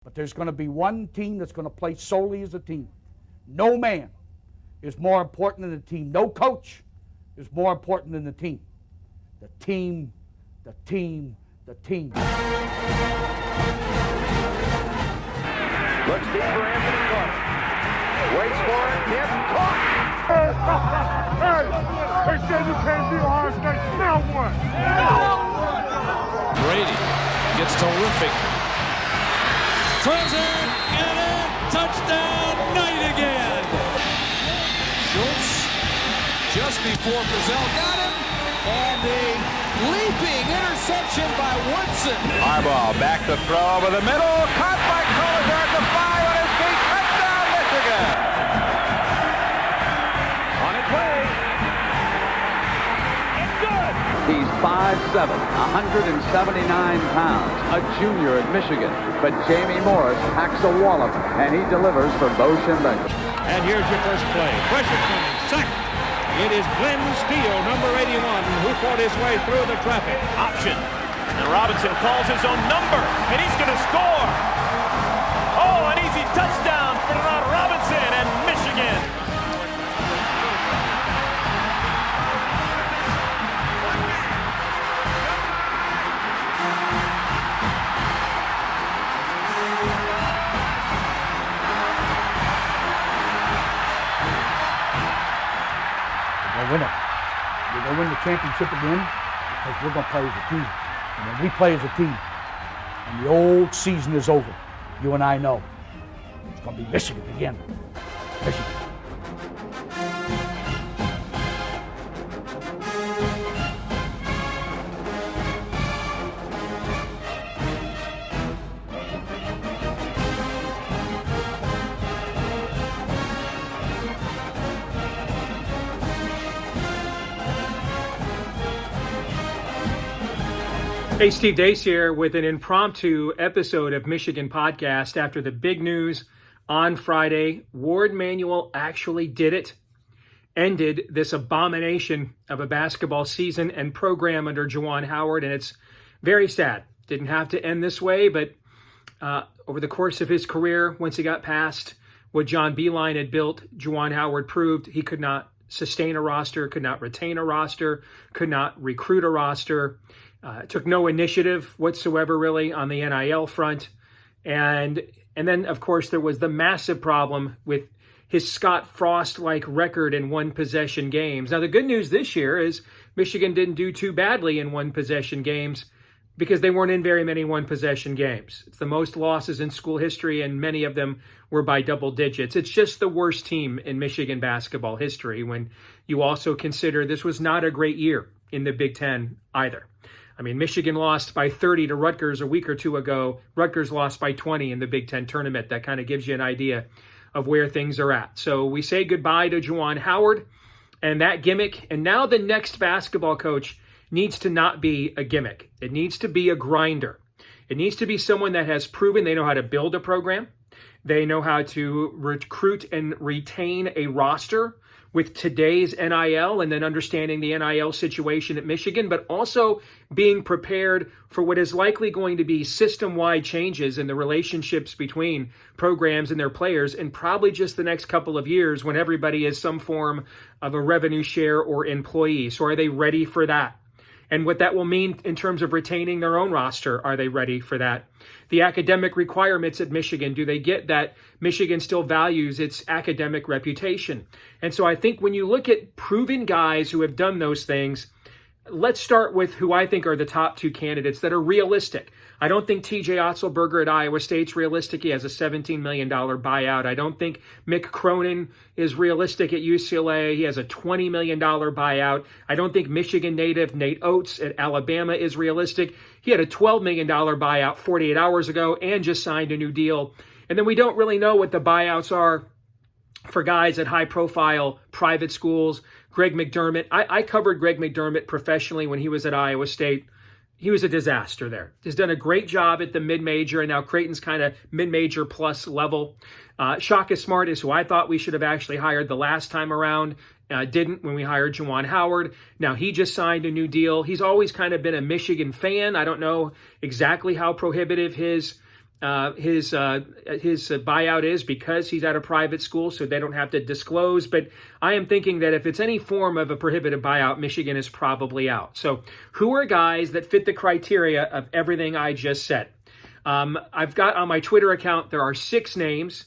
But there's going to be one team that's going to play solely as a team. No man is more important than the team. No coach is more important than the team. The team, the team, the team. Looks deep for Anthony Clark. Waits for it. Hit. Caught. Hey, they said you can't be Ohio State. Now what? Brady gets terrific. Throws it, and in. Touchdown, Knight again. Schultz just before Brazil got him. And a leaping interception by Woodson. Harbaugh back to throw over the middle. Caught by Collier at the 5 on his feet. Touchdown, Michigan. On its way. It's good. He's 5'7", 179 pounds, a junior at Michigan. But Jamie Morris packs a wallop, and he delivers for Bo Schembechler. And here's your first play. Pressure coming. Sack. It is Glenn Steele, number 81, who fought his way through the traffic. Option. And Robinson calls his own number, and he's going to score. Oh, an easy touchdown for Robinson and Michigan. Win it. We're going to win the championship again because we're going to play as a team. And when we play as a team and the old season is over, you and I know it's going to be Michigan again. Michigan. Hey, Steve Deace here with an impromptu episode of Michigan Podcast after the big news on Friday. Ward Manuel actually did it, ended this abomination of a basketball season and program under Juwan Howard, and it's very sad. Didn't have to end this way, but over the course of his career, once he got past what John Beilein had built, Juwan Howard proved he could not sustain a roster, could not retain a roster, could not recruit a roster. Took no initiative whatsoever, really, on the NIL front. And then, of course, there was the massive problem with his Scott Frost-like record in one-possession games. Now, the good news this year is Michigan didn't do too badly in one-possession games because they weren't in very many one-possession games. It's the most losses in school history, and many of them were by double digits. It's just the worst team in Michigan basketball history when you also consider this was not a great year in the Big Ten either. I mean, Michigan lost by 30 to Rutgers a week or two ago. Rutgers lost by 20 in the Big Ten tournament. That kind of gives you an idea of where things are at. So we say goodbye to Juwan Howard and that gimmick. And now the next basketball coach needs to not be a gimmick. It needs to be a grinder. It needs to be someone that has proven they know how to build a program. They know how to recruit and retain a roster with today's NIL and then understanding the NIL situation at Michigan, but also being prepared for what is likely going to be system-wide changes in the relationships between programs and their players in probably just the next couple of years when everybody is some form of a revenue share or employee. So are they ready for that? And what that will mean in terms of retaining their own roster, are they ready for that? The academic requirements at Michigan, do they get that Michigan still values its academic reputation? And so I think when you look at proven guys who have done those things, let's start with who I think are the top two candidates that are realistic. I don't think TJ Otzelberger at Iowa State's realistic. He has a $17 million buyout. I don't think Mick Cronin is realistic at UCLA. He has a $20 million buyout. I don't think Michigan native Nate Oates at Alabama is realistic. He had a $12 million buyout 48 hours ago and just signed a new deal. And then we don't really know what the buyouts are for guys at high-profile private schools. Greg McDermott, I covered Greg McDermott professionally when he was at Iowa State. He was a disaster there. He's done a great job at the mid-major, and now Creighton's kind of mid-major plus level. Shaka Smart is who I thought we should have actually hired the last time around. Didn't when we hired Juwan Howard. Now he just signed a new deal. He's always kind of been a Michigan fan. I don't know exactly how prohibitive his his buyout is because he's at a private school, so they don't have to disclose. But I am thinking that if it's any form of a prohibited buyout, Michigan is probably out. So who are guys that fit the criteria of everything I just said? I've got on my Twitter account, there are 6 names.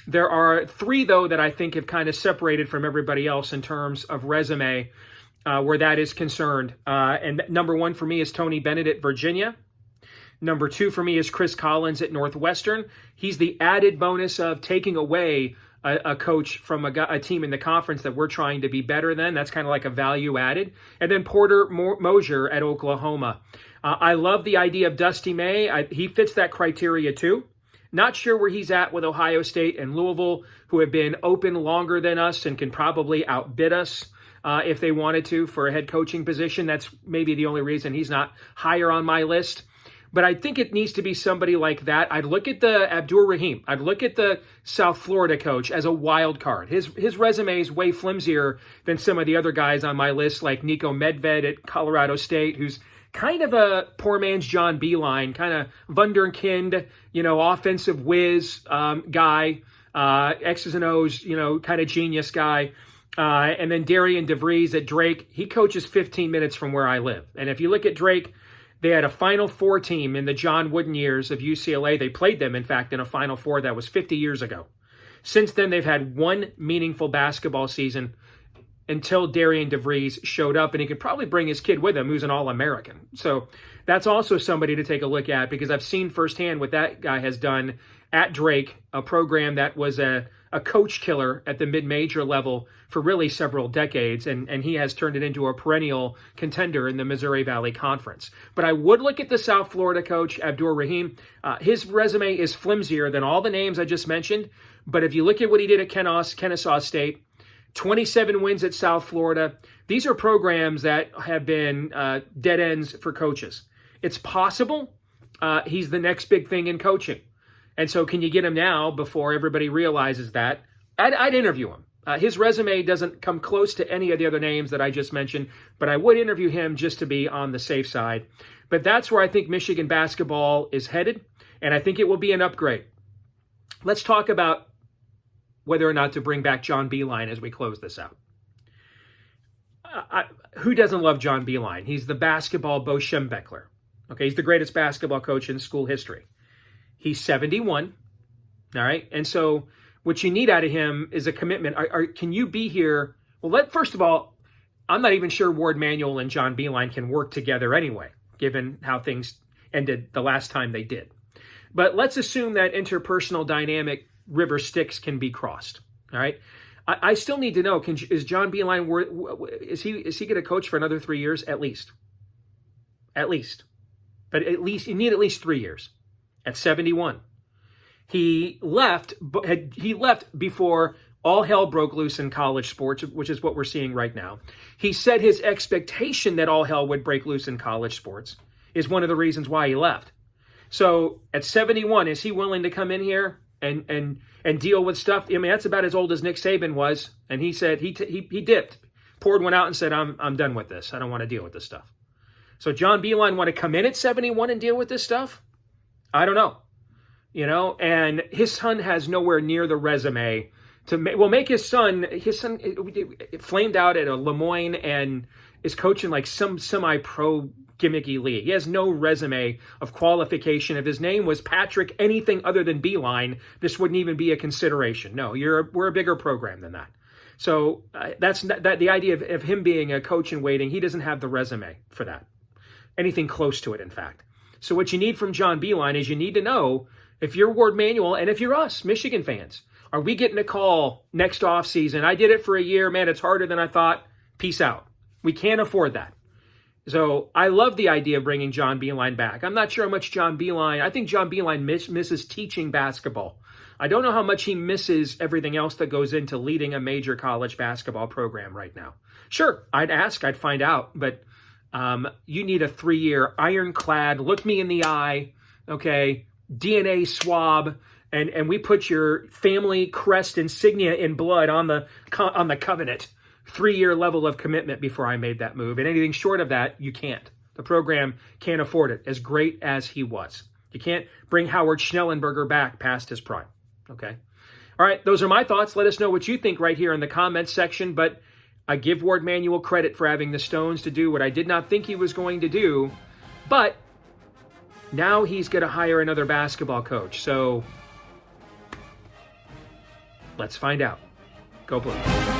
There are 3, though, that I think have kind of separated from everybody else in terms of resume where that is concerned. And number 1 for me is Tony Bennett at Virginia. Number 2 for me is Chris Collins at Northwestern. He's the added bonus of taking away a coach from a team in the conference that we're trying to be better than. That's kind of like a value added. And then Porter Mosier at Oklahoma. I love the idea of Dusty May. He fits that criteria too. Not sure where he's at with Ohio State and Louisville, who have been open longer than us and can probably outbid us if they wanted to for a head coaching position. That's maybe the only reason he's not higher on my list. But I think it needs to be somebody like that. I'd look at the Abdur Rahim. I'd look at the South Florida coach as a wild card. His resume is way flimsier than some of the other guys on my list, like Nico Medved at Colorado State, who's kind of a poor man's John Beilein, kind of wunderkind, offensive whiz guy, X's and O's, kind of genius guy. And then Darian DeVries at Drake. He coaches 15 minutes from where I live. And if you look at Drake, they had a Final Four team in the John Wooden years of UCLA. They played them, in fact, in a Final Four that was 50 years ago. Since then, they've had one meaningful basketball season until Darian DeVries showed up, and he could probably bring his kid with him, who's an All-American. So that's also somebody to take a look at, because I've seen firsthand what that guy has done at Drake, a program that was a coach killer at the mid-major level for really several decades, and he has turned it into a perennial contender in the Missouri Valley Conference. But I would look at the South Florida coach, Abdur Rahim. His resume is flimsier than all the names I just mentioned, but if you look at what he did at Kennesaw State, 27 wins at South Florida. These are programs that have been dead ends for coaches. It's possible he's the next big thing in coaching. And so can you get him now before everybody realizes that? I'd interview him. His resume doesn't come close to any of the other names that I just mentioned, but I would interview him just to be on the safe side. But that's where I think Michigan basketball is headed, and I think it will be an upgrade. Let's talk about whether or not to bring back John Beilein as we close this out. Who doesn't love John Beilein? He's the basketball Bo Schembechler. Okay, he's the greatest basketball coach in school history. He's 71, all right? And so what you need out of him is a commitment. Can you be here? Well, first of all, I'm not even sure Ward Manuel and John Beilein can work together anyway, given how things ended the last time they did. But let's assume that interpersonal dynamic river Styx can be crossed, all right? I still need to know, is John Beilein, is he going to coach for another 3 years? At least. But at least, you need at least 3 years. At 71. He left before all hell broke loose in college sports, which is what we're seeing right now. He said his expectation that all hell would break loose in college sports is one of the reasons why he left. So at 71, is he willing to come in here and deal with stuff? I mean, that's about as old as Nick Saban was. And he said he dipped, poured one out and said, I'm done with this. I don't want to deal with this stuff. So John Beilein want to come in at 71 and deal with this stuff? I don't know. And his son has nowhere near the resume to make his son flamed out at a Lemoyne and is coaching like some semi-pro gimmicky league. He has no resume of qualification. If his name was Patrick anything other than Beilein, this wouldn't even be a consideration. No, we're a bigger program than that. So that's the idea of him being a coach in waiting. He doesn't have the resume for that. Anything close to it, in fact. So what you need from John Beilein is you need to know, if you're Ward Manuel and if you're us, Michigan fans, are we getting a call next offseason? I did it for a year. Man, it's harder than I thought. Peace out. We can't afford that. So I love the idea of bringing John Beilein back. I'm not sure how much I think John Beilein misses teaching basketball. I don't know how much he misses everything else that goes into leading a major college basketball program right now. Sure, I'd ask, I'd find out, but you need a 3-year ironclad, look me in the eye, okay, DNA swab, and we put your family crest insignia in blood on the covenant. 3-year level of commitment before I made that move. And anything short of that, you can't. The program can't afford it, as great as he was. You can't bring Howard Schnellenberger back past his prime. Okay? All right, those are my thoughts. Let us know what you think right here in the comments section. But I give Ward Manuel credit for having the stones to do what I did not think he was going to do. But now he's going to hire another basketball coach. So let's find out. Go Blue.